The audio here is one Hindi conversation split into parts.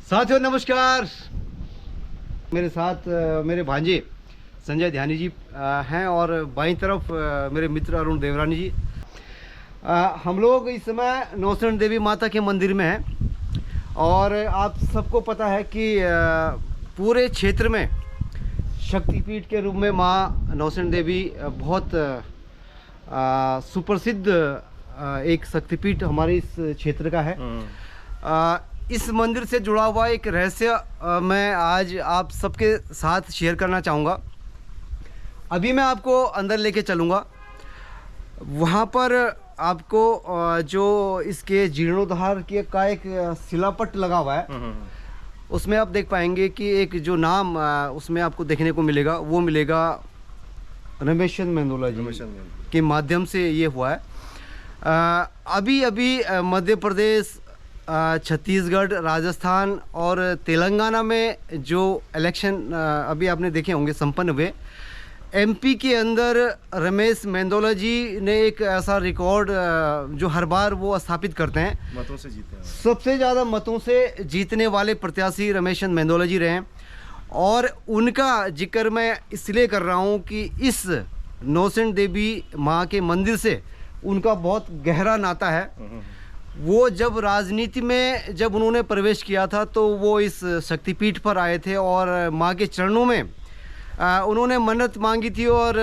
साथियों नमस्कार। मेरे साथ मेरे भांजे संजय ध्यानी जी हैं और बाईं तरफ मेरे मित्र अरुण देवरानी जी। हम लोग इस समय नौसैन देवी माता के मंदिर में हैं और आप सबको पता है कि पूरे क्षेत्र में शक्तिपीठ के रूप में माँ नौसैन देवी बहुत सुप्रसिद्ध एक शक्तिपीठ हमारे इस क्षेत्र का है। इस मंदिर से जुड़ा हुआ एक रहस्य मैं आज आप सबके साथ शेयर करना चाहूँगा। अभी मैं आपको अंदर लेके चलूँगा। वहाँ पर आपको जो इसके जीर्णोद्धार के का एक शिलापट लगा हुआ है, उसमें आप देख पाएंगे कि एक जो नाम उसमें आपको देखने को मिलेगा वो मिलेगा रमेशन मेंदोला जी के माध्यम से ये हुआ है। अभी अभी मध्य प्रदेश, छत्तीसगढ़, राजस्थान और तेलंगाना में जो इलेक्शन अभी आपने देखे होंगे संपन्न हुए, एमपी के अंदर रमेश मेंदोला जी ने एक ऐसा रिकॉर्ड जो हर बार वो स्थापित करते हैं, मतों से जीते हैं। सबसे ज़्यादा मतों से जीतने वाले प्रत्याशी रमेशन मेंदोला जी रहे हैं। और उनका जिक्र मैं इसलिए कर रहा हूँ कि इस नौसैन देवी माँ के मंदिर से उनका बहुत गहरा नाता है। वो जब राजनीति में जब उन्होंने प्रवेश किया था तो वो इस शक्तिपीठ पर आए थे और माँ के चरणों में उन्होंने मन्नत मांगी थी और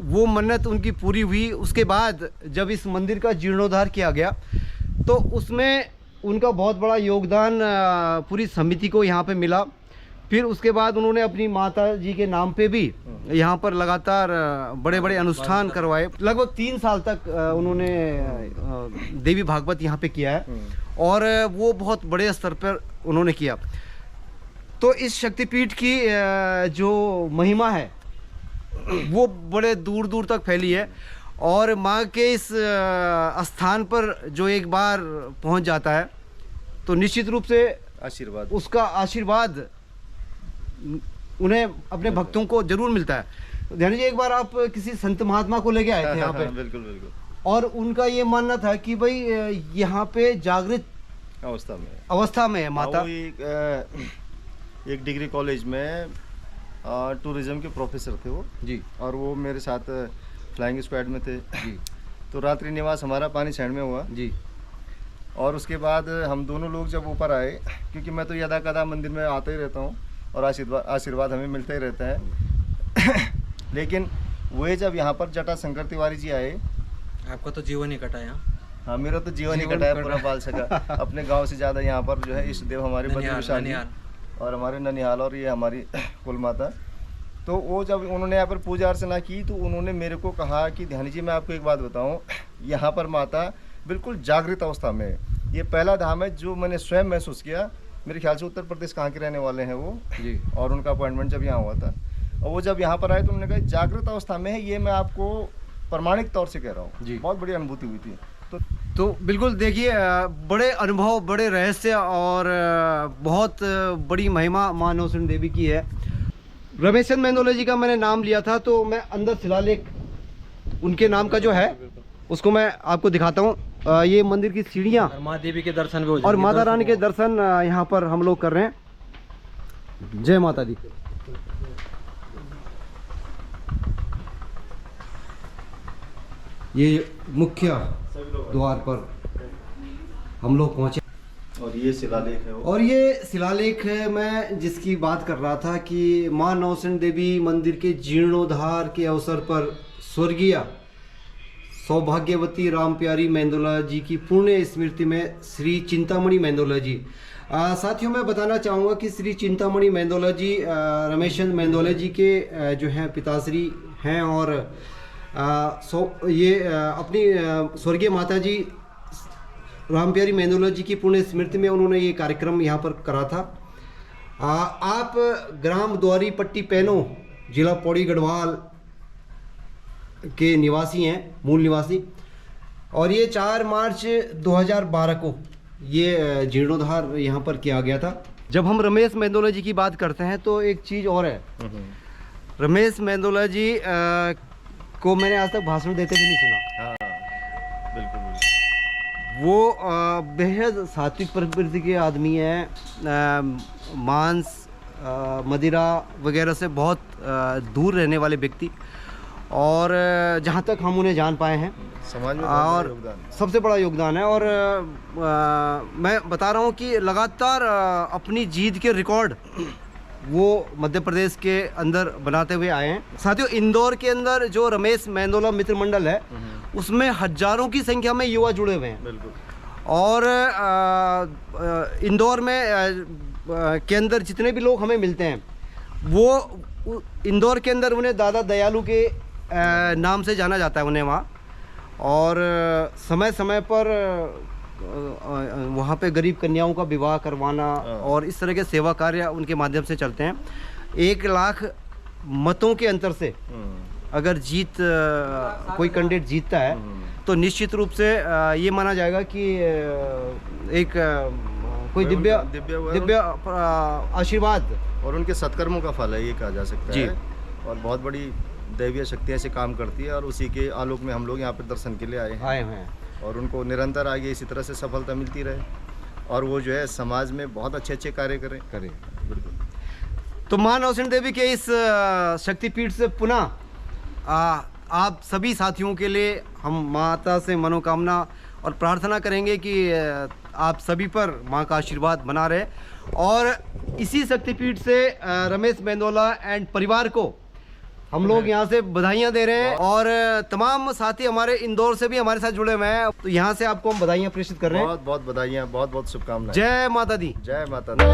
वो मन्नत उनकी पूरी हुई। उसके बाद जब इस मंदिर का जीर्णोद्धार किया गया तो उसमें उनका बहुत बड़ा योगदान पूरी समिति को यहाँ पे मिला। फिर उसके बाद उन्होंने अपनी माता जी के नाम पे भी यहाँ पर लगातार बड़े बड़े अनुष्ठान करवाए। लगभग 3 साल तक उन्होंने देवी भागवत यहाँ पे किया है और वो बहुत बड़े स्तर पर उन्होंने किया। तो इस शक्तिपीठ की जो महिमा है वो बड़े दूर दूर तक फैली है और माँ के इस स्थान पर जो एक बार पहुँच जाता है तो निश्चित रूप से आशीर्वाद, उसका आशीर्वाद उन्हें अपने भक्तों को जरूर मिलता है। ध्यान जी, एक बार आप किसी संत महात्मा को लेके आए थे यहाँ पे। बिल्कुल बिल्कुल। और उनका ये मानना था कि भाई यहाँ पे जागृत अवस्था में है माता। वो एक डिग्री कॉलेज में टूरिज्म के प्रोफेसर थे वो जी, और वो मेरे साथ फ्लाइंग स्क्वाड में थे जी, तो रात्रि निवास हमारा पानी सैंड में हुआ जी। और उसके बाद हम दोनों लोग जब ऊपर आए, क्योंकि मैं तो यदा कदा मंदिर में आता ही रहता हूँ और आशीर्वाद हमें मिलता ही रहता है लेकिन वे जब यहाँ पर जटा शंकर तिवारी जी आए, आपका तो जीवन ही कटा यहाँ। हाँ, मेरा तो जीवन ही कटा है पूरा बाल सका अपने गांव से ज़्यादा यहाँ पर जो है इष्ट देव हमारे बद्री विशाल और हमारे ननिहाल और ये हमारी कुल माता। तो वो जब उन्होंने यहाँ पर पूजा अर्चना की तो उन्होंने मेरे को कहा कि ध्यानी जी मैं आपको एक बात बताऊँ, यहाँ पर माता बिल्कुल जागृत अवस्था में है। ये पहला धाम है जो मैंने स्वयं महसूस किया। मेरे ख्याल से उत्तर प्रदेश कहाँ के रहने वाले हैं वो जी। और उनका अपॉइंटमेंट जब यहाँ हुआ था और वो जब यहाँ पर आए तो उन्होंने कहा जागृत अवस्था में है। ये मैं आपको प्रमाणिक तौर से कह रहा हूँ, बहुत बड़ी अनुभूति हुई थी। तो बिल्कुल देखिए, बड़े अनुभव, बड़े रहस्य और बहुत बड़ी महिमा माँ नौसैन देवी की है। रमेशन मेंदोला जी का मैंने नाम लिया था तो मैं अंदर शिलालेख उनके नाम का जो है उसको मैं आपको दिखाता हूँ। ये मंदिर की सीढ़ियाँ माँ देवी के दर्शन भी हो और माता रानी के दर्शन यहाँ पर हम लोग कर रहे हैं। जय माता दी। ये मुख्य द्वार पर हम लोग पहुँचे और ये शिलालेख है वो। और ये शिलालेख है मैं जिसकी बात कर रहा था कि माँ नौसैन देवी मंदिर के जीर्णोद्धार के अवसर पर स्वर्गीय सौभाग्यवती राम प्यारी मेंदोला जी की पुण्य स्मृति में श्री चिंतामणि मेंदोला जी। साथियों, मैं बताना चाहूँगा कि श्री चिंतामणि मेंदोला जी रमेशन मेंदोला जी के जो हैं पिताश्री हैं और ये अपनी स्वर्गीय माता जी राम प्यारी मेंदोला जी की पुण्य स्मृति में उन्होंने ये कार्यक्रम यहाँ पर करा था। आप ग्राम द्वारी पट्टी पैनो, जिला पौड़ी गढ़वाल के निवासी हैं, मूल निवासी। और ये 4 मार्च 2012 को ये जीर्णोद्धार यहाँ पर किया गया था। जब हम रमेश मेंदोला जी की बात करते हैं तो एक चीज़ और है, रमेश मेंदोला जी को मैंने आज तक भाषण देते भी नहीं सुना। हाँ, बिल्कुल। वो बेहद सात्विक प्रवृत्ति के आदमी हैं। मांस मदिरा वगैरह से बहुत दूर रहने वाले व्यक्ति, और जहाँ तक हम उन्हें जान पाए हैं समाज में और सबसे बड़ा योगदान है। और मैं बता रहा हूँ कि लगातार अपनी जीत के रिकॉर्ड वो मध्य प्रदेश के अंदर बनाते हुए आए हैं। साथियों, इंदौर के अंदर जो रमेश मेंदोला मित्र मंडल है उसमें हजारों की संख्या में युवा जुड़े हुए हैं। बिल्कुल। और इंदौर में के अंदर जितने भी लोग हमें मिलते हैं वो इंदौर के अंदर उन्हें दादा दयालु के नाम से जाना जाता है उन्हें वहाँ। और समय समय पर वहाँ पे गरीब कन्याओं का विवाह करवाना और इस तरह के सेवा कार्य उनके माध्यम से चलते हैं। 1 लाख मतों के अंतर से अगर कोई कैंडिडेट जीतता है तो निश्चित रूप से ये माना जाएगा कि एक कोई दिव्य आशीर्वाद और उनके सत्कर्मों का फल है, ये कहा जा सकता जी। है। और बहुत बड़ी दैवीय शक्तियाँ से काम करती है, और उसी के आलोक में हम लोग यहाँ पे दर्शन के लिए आए हैं। और उनको निरंतर आगे इसी तरह से सफलता मिलती रहे, और वो जो है समाज में बहुत अच्छे अच्छे कार्य करें। बिल्कुल। तो माँ नौसिंह देवी के इस शक्तिपीठ से पुनः आप सभी साथियों के लिए हम माता से मनोकामना और प्रार्थना करेंगे कि आप सभी पर माँ का आशीर्वाद बना रहे। और इसी शक्तिपीठ से रमेश मेंदोला एंड परिवार को हम लोग यहाँ से बधाइयाँ दे रहे हैं। और तमाम साथी हमारे इंदौर से भी हमारे साथ जुड़े हुए हैं, तो यहाँ से आपको हम बधाइयाँ प्रेषित कर रहे हैं। बहुत बहुत बधाइयाँ, बहुत बहुत शुभकामनाएं। जय माता दी। जय माता दी।